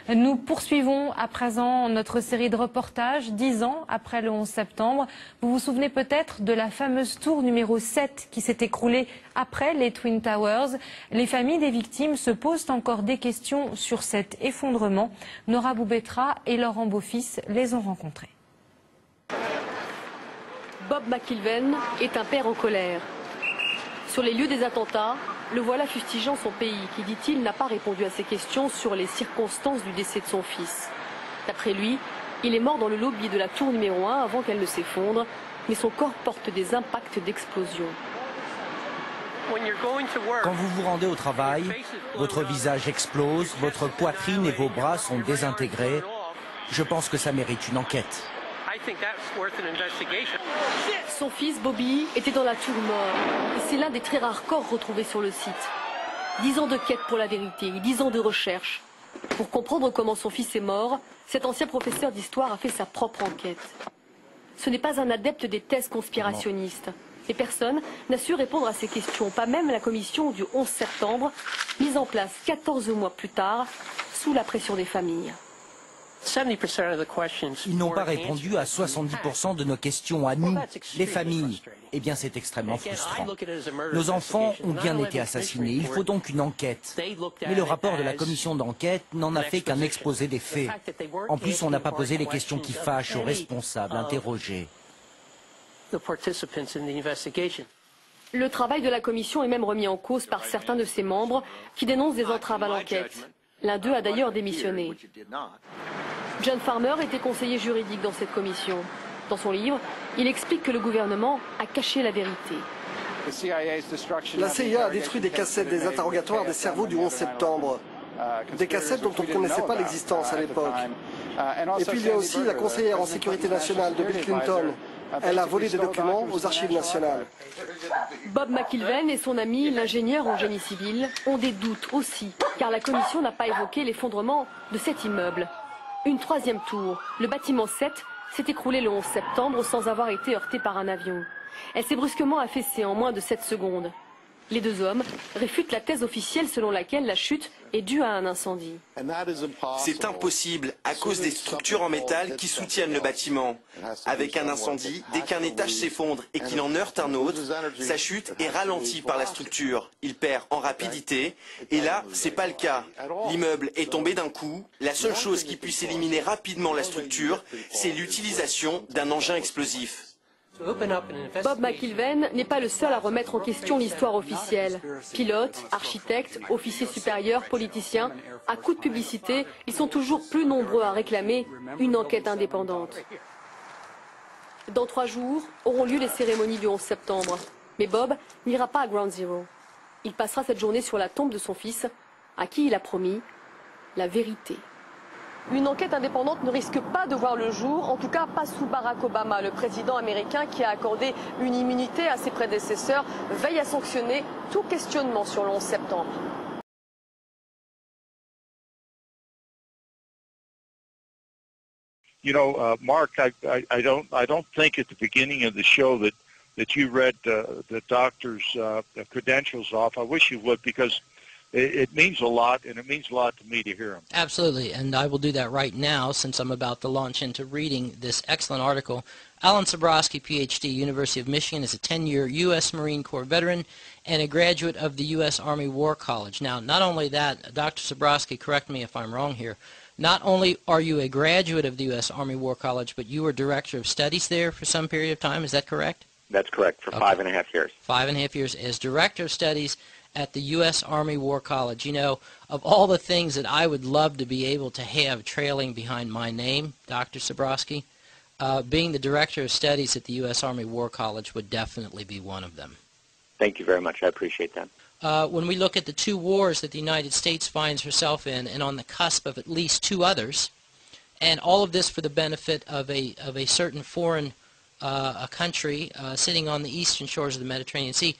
Nous poursuivons à présent notre série de reportages 10 ans après le 11 septembre. Vous vous souvenez peut-être de la fameuse tour numéro 7 qui s'est écroulée après les Twin Towers. Les familles des victimes se posent encore des questions sur cet effondrement. Nora Boubetra et Laurent Beaufils les ont rencontrés. Bob McIlvaine est un père en colère. Sur les lieux des attentats, le voilà fustigeant son pays qui, dit-il, n'a pas répondu à ses questions sur les circonstances du décès de son fils. D'après lui, il est mort dans le lobby de la tour numéro 1 avant qu'elle ne s'effondre, mais son corps porte des impacts d'explosion. Quand vous vous rendez au travail, votre visage explose, votre poitrine et vos bras sont désintégrés. Je pense que ça mérite une enquête. Son fils Bobby était dans la tour mort et c'est l'un des très rares corps retrouvés sur le site. 10 ans de quête pour la vérité, 10 ans de recherche. Pour comprendre comment son fils est mort, cet ancien professeur d'histoire a fait sa propre enquête. Ce n'est pas un adepte des thèses conspirationnistes. Et personne n'a su répondre à ces questions, pas même la commission du 11 septembre, mise en place 14 mois plus tard, sous la pression des familles. Ils n'ont pas répondu à 70% de nos questions à nous, les familles. Eh bien, c'est extrêmement frustrant. Nos enfants ont bien été assassinés. Il faut donc une enquête. Mais le rapport de la commission d'enquête n'en a fait qu'un exposé des faits. En plus, on n'a pas posé les questions qui fâchent aux responsables interrogés. Le travail de la commission est même remis en cause par certains de ses membres qui dénoncent des entraves à l'enquête. L'un d'eux a d'ailleurs démissionné. John Farmer était conseiller juridique dans cette commission. Dans son livre, il explique que le gouvernement a caché la vérité. La CIA a détruit des cassettes des interrogatoires des cerveaux du 11 septembre. Des cassettes dont on ne connaissait pas l'existence à l'époque. Et puis il y a aussi la conseillère en sécurité nationale de Bill Clinton. Elle a volé des documents aux archives nationales. Bob McIlvaine et son ami, l'ingénieur en génie civil, ont des doutes aussi, car la commission n'a pas évoqué l'effondrement de cet immeuble. Une troisième tour, le bâtiment 7, s'est écroulé le 11 septembre sans avoir été heurté par un avion. Elle s'est brusquement affaissée en moins de 7 secondes. Les deux hommes réfutent la thèse officielle selon laquelle la chute est due à un incendie. C'est impossible à cause des structures en métal qui soutiennent le bâtiment. Avec un incendie, dès qu'un étage s'effondre et qu'il en heurte un autre, sa chute est ralentie par la structure. Il perd en rapidité et là, c'est pas le cas. L'immeuble est tombé d'un coup. La seule chose qui puisse éliminer rapidement la structure, c'est l'utilisation d'un engin explosif. Bob McIlvaine n'est pas le seul à remettre en question l'histoire officielle. Pilotes, architectes, officiers supérieurs, politiciens, à coup de publicité, ils sont toujours plus nombreux à réclamer une enquête indépendante. Dans 3 jours auront lieu les cérémonies du 11 septembre. Mais Bob n'ira pas à Ground Zero. Il passera cette journée sur la tombe de son fils, à qui il a promis la vérité. Une enquête indépendante ne risque pas de voir le jour, en tout cas pas sous Barack Obama. Le président américain qui a accordé une immunité à ses prédécesseurs veille à sanctionner tout questionnement sur le 11 septembre. You know, Mark, I don't think at the beginning of the show that you read the doctor's credentials off. I wish you would, because it means a lot, and it means a lot to me to hear them. Absolutely, and I will do that right now since I'm about to launch into reading this excellent article. Alan Sabrosky, Ph.D., University of Michigan, is a 10-year U.S. Marine Corps veteran and a graduate of the U.S. Army War College. Now, not only that, Dr. Sabrosky, correct me if I'm wrong here, not only are you a graduate of the U.S. Army War College, but you were director of studies there for some period of time. Is that correct? That's correct, for 5.5 years. 5.5 years as director of studies at the U.S. Army War College. You know, of all the things that I would love to be able to have trailing behind my name, Dr. Sabrosky, being the director of studies at the U.S. Army War College would definitely be one of them. Thank you very much. I appreciate that. When we look at the 2 wars that the United States finds herself in, and on the cusp of at least 2 others, and all of this for the benefit of a certain foreign country sitting on the eastern shores of the Mediterranean Sea,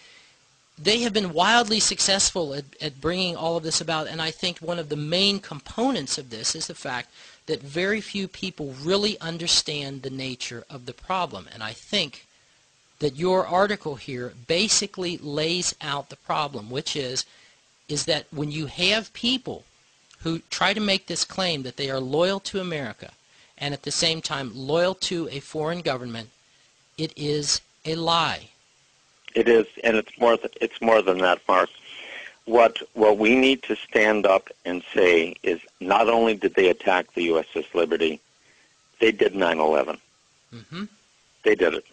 they have been wildly successful at bringing all of this about, and I think one of the main components of this is the fact that very few people really understand the nature of the problem. And I think that your article here basically lays out the problem, which is that when you have people who try to make this claim that they are loyal to America and at the same time loyal to a foreign government, it is a lie. It is, and it's more than that, Mark. What we need to stand up and say is not only did they attack the USS Liberty, they did 9/11. Mm-hmm. They did it.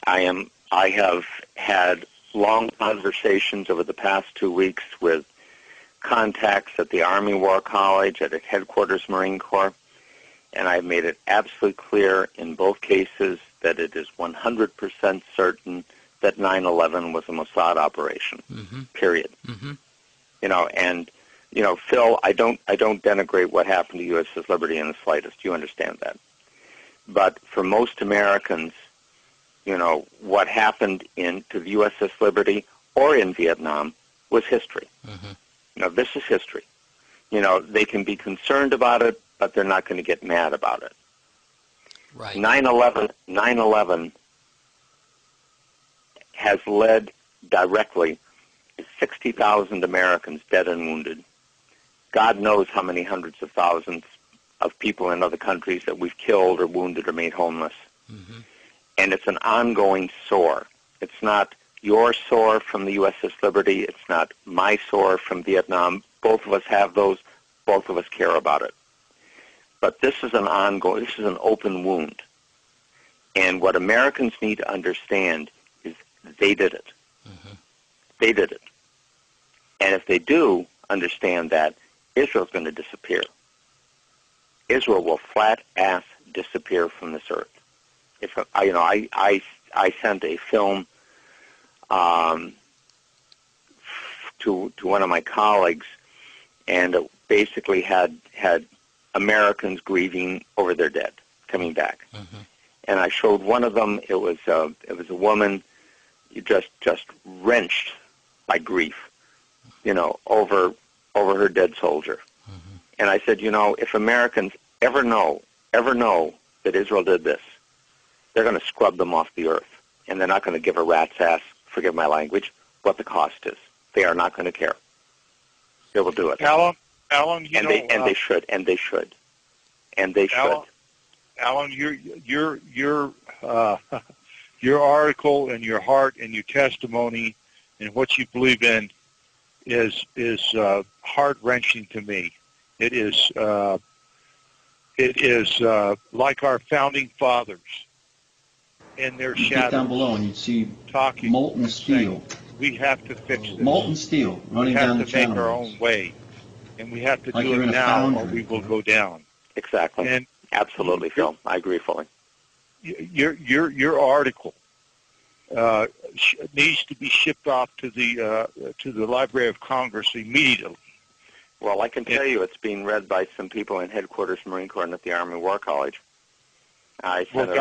I have had long conversations over the past 2 weeks with contacts at the Army War College, at its headquarters Marine Corps, and I've made it absolutely clear in both cases that it is 100% certain that 9/11 was a Mossad operation. Mm-hmm. Period. Mm-hmm. Phil, I don't denigrate what happened to USS Liberty in the slightest. You understand that. But for most Americans, what happened to the USS Liberty or in Vietnam was history. Mm-hmm. This is history. They can be concerned about it, but they're not going to get mad about it. Right. 9/11 has led directly to 60,000 Americans dead and wounded. God knows how many hundreds of thousands of people in other countries that we've killed or wounded or made homeless. Mm-hmm. And it's an ongoing sore. It's not your sore from the USS Liberty. It's not my sore from Vietnam. Both of us have those. Both of us care about it. But this is an open wound. And what Americans need to understand is they did it. Mm-hmm. They did it. And if they do understand that, Israel's going to disappear. Israel will flat-ass disappear from this earth. I sent a film to one of my colleagues, and it basically had Americans grieving over their dead coming back. Mm-hmm. And I showed one of them. It was a woman just wrenched by grief, over her dead soldier. Mm-hmm. And I said, if Americans ever know that Israel did this, they're going to scrub them off the earth, and they're not going to give a rat's ass, forgive my language, what the cost is. They are not going to care. They will do it. Alan, they should. Alan, your article and your heart and your testimony and what you believe in is heart-wrenching to me. It is like our founding fathers in their shadows. Get down below and you'd see talking, molten steel. We have to fix this. Molten steel running down the channel. We have to make our own way, and we have to like do it now, or we will go down. Exactly. And absolutely, Phil. I agree fully. Your article needs to be shipped off to the Library of Congress immediately. Well, I can tell you it's being read by some people in headquarters Marine Corps and at the Army War College. I sent it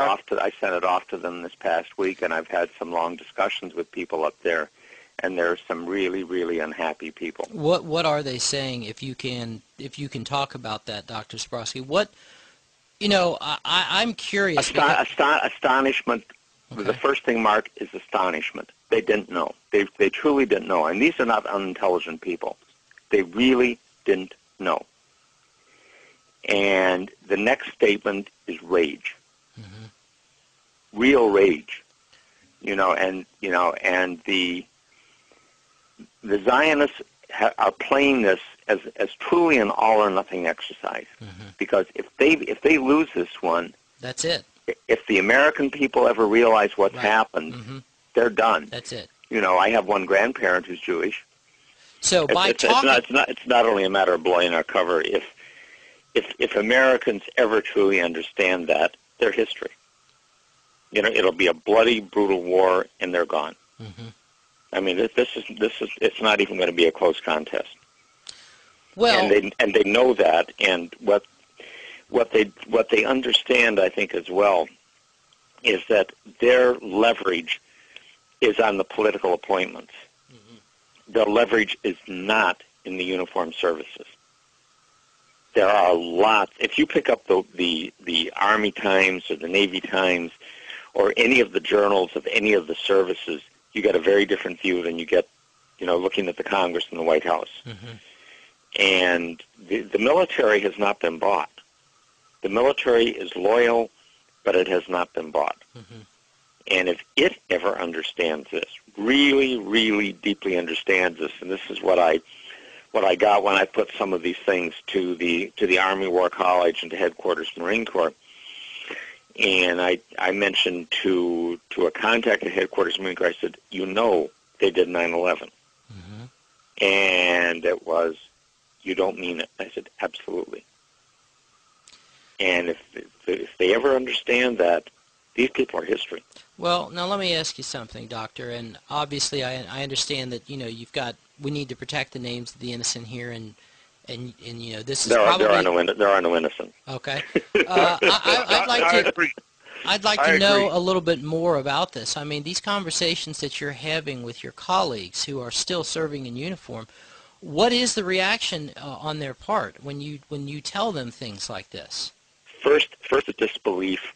off to them this past week, and I've had some long discussions with people up there, and there are some really, really unhappy people. What are they saying? If you can talk about that, Dr. Sprosky, I'm curious. Astonishment. Okay. The first thing, Mark, is astonishment. They didn't know. They truly didn't know, and these are not unintelligent people. They really didn't know. And the next statement is rage. Mm-hmm. Real rage. And the Zionists are playing this as truly an all or nothing exercise. Mm-hmm. Because if they lose this one, that's it. If the American people ever realize what's happened, mm-hmm. they're done. That's it. I have one grandparent who's Jewish. So it's not only a matter of blowing our cover. If Americans ever truly understand that, their history, it'll be a bloody, brutal war, and they're gone. Mm-hmm. I mean, it's not even going to be a close contest. Well, and they know that, and what they understand, I think, as well, is that their leverage is on the political appointments. Mm-hmm. Their leverage is not in the uniformed services. There are lots. If you pick up the Army Times or the Navy Times or any of the journals of any of the services, you get a very different view than you get, looking at the Congress and the White House. Mm-hmm. And the military has not been bought. The military is loyal, but it has not been bought. Mm-hmm. And if it ever understands this, really, really deeply understands this, and this is what I got when I put some of these things to the Army War College and to Headquarters Marine Corps. And I mentioned to a contact at Headquarters Marine Corps, I said, you know they did 9/11. Mm-hmm. And it was, you don't mean it. I said, absolutely. And if they ever understand that, these people are history. Well, now let me ask you something, Doctor. And obviously, I understand that we need to protect the names of the innocent here, and this is there probably there are no innocent. Okay, I'd like to know a little bit more about this. I mean, these conversations that you're having with your colleagues who are still serving in uniform, what is the reaction on their part when you tell them things like this? First, a disbelief,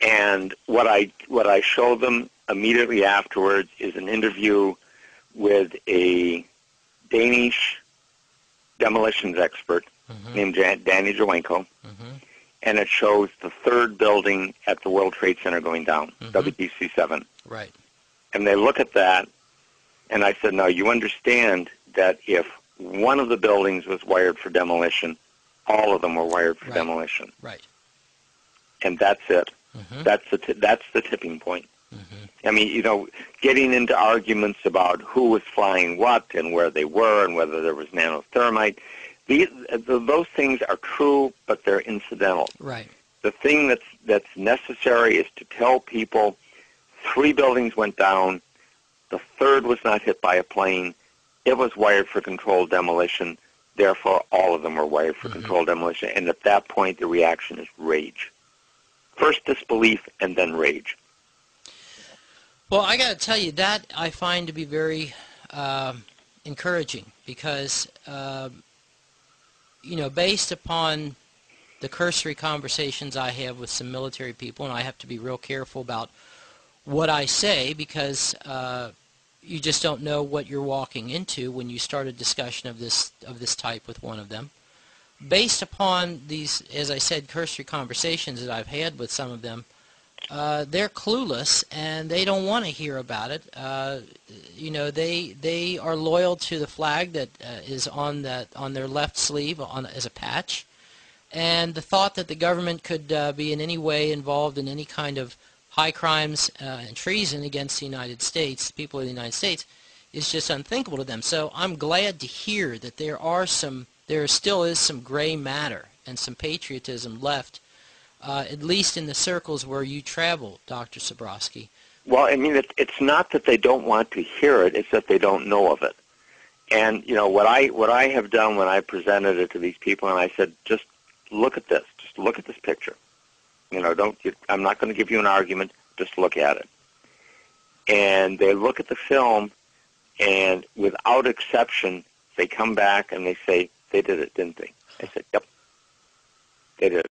and what I show them immediately afterwards is an interview with a Danish demolitions expert named Danny Jowenko, and it shows the third building at the World Trade Center going down, WTC-7. Right. And they look at that, and I said, now you understand that if one of the buildings was wired for demolition, all of them were wired for demolition. Right. And that's it. That's the tipping point. I mean, getting into arguments about who was flying what and where they were and whether there was nanothermite, those things are true, but they're incidental. Right. The thing that's necessary is to tell people 3 buildings went down, the third was not hit by a plane, it was wired for controlled demolition, therefore all of them were wired for controlled demolition, and at that point the reaction is rage. First disbelief and then rage. Well, I got to tell you, that I find to be very encouraging because, based upon the cursory conversations I have with some military people, and I have to be real careful about what I say because you just don't know what you're walking into when you start a discussion of this type with one of them. Based upon these, as I said, cursory conversations that I've had with some of them, they're clueless and they don't want to hear about it. They are loyal to the flag that is on their left sleeve as a patch, and the thought that the government could be in any way involved in any kind of high crimes and treason against the United States, the people of the United States, is just unthinkable to them. So I'm glad to hear that there still is some gray matter and some patriotism left, at least in the circles where you travel, Dr. Sabrowski. Well, I mean, it's not that they don't want to hear it; it's that they don't know of it. And what I have done when I presented it to these people, and I said, just look at this. Just look at this picture. I'm not going to give you an argument. Just look at it. And they look at the film, and without exception, they come back and they say, they did it, didn't they? I said, yep, they did it.